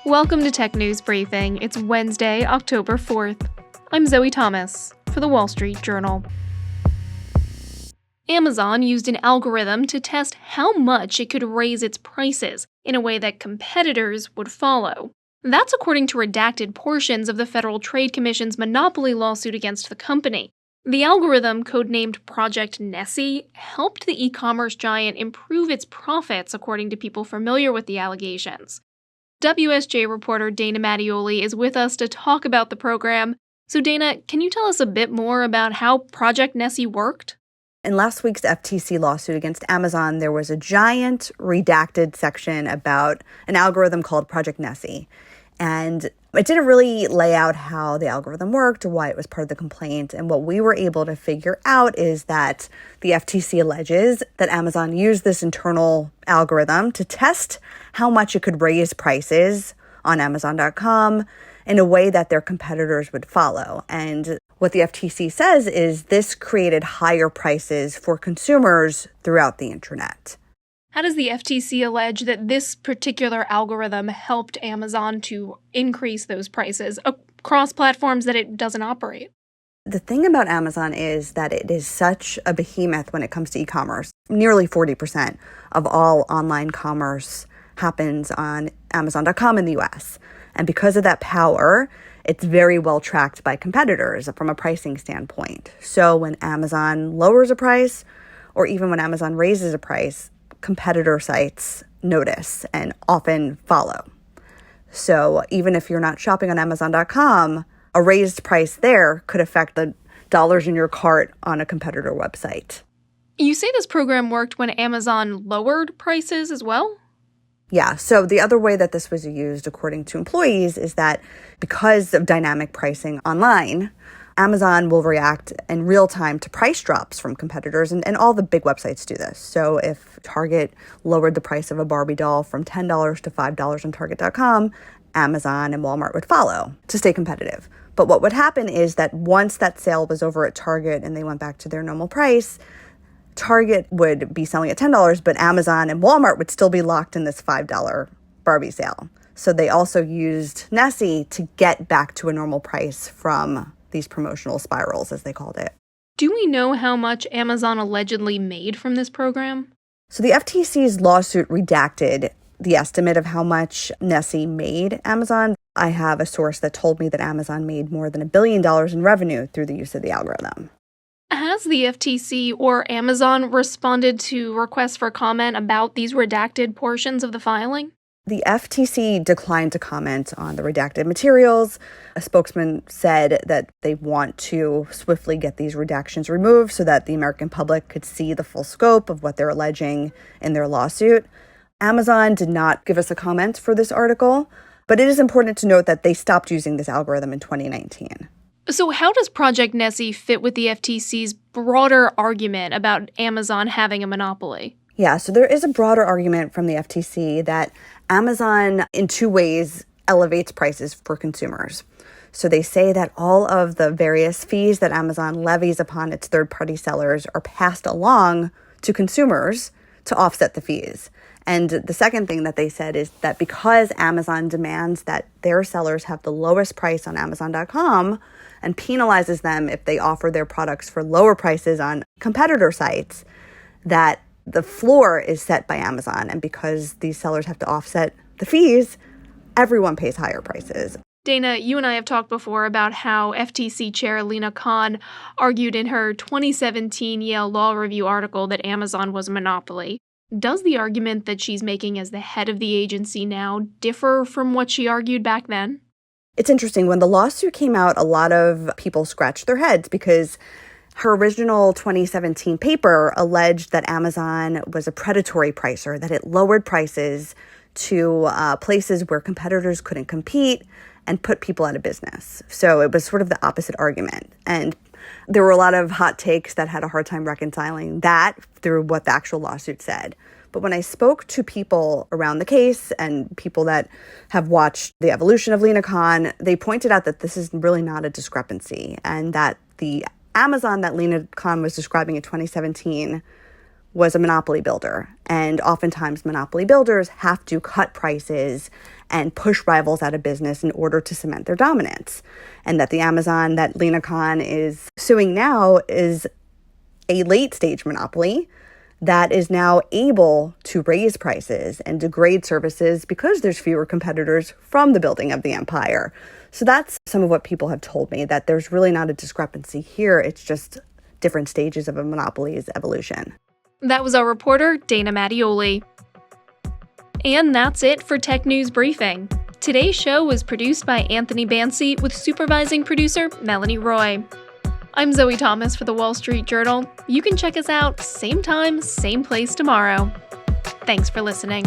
Welcome to Tech News Briefing. It's Wednesday, October 4th. I'm Zoe Thomas for the Wall Street Journal. Amazon used an algorithm to test how much it could raise its prices in a way that competitors would follow. That's according to redacted portions of the Federal Trade Commission's monopoly lawsuit against the company. The algorithm, codenamed Project Nessie, helped the e-commerce giant improve its profits, according to people familiar with the allegations. WSJ reporter Dana Mattioli is with us to talk about the program. So Dana, can you tell us a bit more about how Project Nessie worked? In last week's FTC lawsuit against Amazon, there was a giant redacted section about an algorithm called Project Nessie. And it didn't really lay out how the algorithm worked or why it was part of the complaint. And what we were able to figure out is that the FTC alleges that Amazon used this internal algorithm to test how much it could raise prices on Amazon.com in a way that their competitors would follow. And what the FTC says is this created higher prices for consumers throughout the internet. How does the FTC allege that this particular algorithm helped Amazon to increase those prices across platforms that it doesn't operate? The thing about Amazon is that it is such a behemoth when it comes to e-commerce. Nearly 40% of all online commerce happens on Amazon.com in the US. And because of that power, it's very well tracked by competitors from a pricing standpoint. So when Amazon lowers a price, or even when Amazon raises a price, competitor sites notice and often follow. So even if you're not shopping on Amazon.com, a raised price there could affect the dollars in your cart on a competitor website. You say this program worked when Amazon lowered prices as well? Yeah, so the other way that this was used, according to employees, is that because of dynamic pricing online, Amazon will react in real time to price drops from competitors, and all the big websites do this. So if Target lowered the price of a Barbie doll from $10 to $5 on Target.com, Amazon and Walmart would follow to stay competitive. But what would happen is that once that sale was over at Target and they went back to their normal price, Target would be selling at $10, but Amazon and Walmart would still be locked in this $5 Barbie sale. So they also used Nessie to get back to a normal price from these promotional spirals, as they called it. Do we know how much Amazon allegedly made from this program? So the FTC's lawsuit redacted the estimate of how much Nessie made Amazon. I have a source that told me that Amazon made more than $1 billion in revenue through the use of the algorithm. Has the FTC or Amazon responded to requests for comment about these redacted portions of the filing? The FTC declined to comment on the redacted materials. A spokesman said that they want to swiftly get these redactions removed so that the American public could see the full scope of what they're alleging in their lawsuit. Amazon did not give us a comment for this article, but it is important to note that they stopped using this algorithm in 2019. So how does Project Nessie fit with the FTC's broader argument about Amazon having a monopoly? Yeah, so there is a broader argument from the FTC that Amazon, in two ways, elevates prices for consumers. So they say that all of the various fees that Amazon levies upon its third-party sellers are passed along to consumers to offset the fees. And the second thing that they said is that because Amazon demands that their sellers have the lowest price on Amazon.com and penalizes them if they offer their products for lower prices on competitor sites, that the floor is set by Amazon. And because these sellers have to offset the fees, everyone pays higher prices. Dana, you and I have talked before about how FTC Chair Lina Khan argued in her 2017 Yale Law Review article that Amazon was a monopoly. Does the argument that she's making as the head of the agency now differ from what she argued back then? It's interesting. When the lawsuit came out, a lot of people scratched their heads because her original 2017 paper alleged that Amazon was a predatory pricer, that it lowered prices to places where competitors couldn't compete and put people out of business. So it was sort of the opposite argument. And there were a lot of hot takes that had a hard time reconciling that through what the actual lawsuit said. But when I spoke to people around the case and people that have watched the evolution of Lina Khan, they pointed out that this is really not a discrepancy and that the Amazon that Lina Khan was describing in 2017 was a monopoly builder. And oftentimes monopoly builders have to cut prices and push rivals out of business in order to cement their dominance. And that the Amazon that Lina Khan is suing now is a late stage monopoly that is now able to raise prices and degrade services because there's fewer competitors from the building of the empire. So that's some of what people have told me, that there's really not a discrepancy here. It's just different stages of a monopoly's evolution. That was our reporter, Dana Mattioli. And that's it for Tech News Briefing. Today's show was produced by Anthony Bancy with supervising producer Melanie Roy. I'm Zoe Thomas for the Wall Street Journal. You can check us out same time, same place tomorrow. Thanks for listening.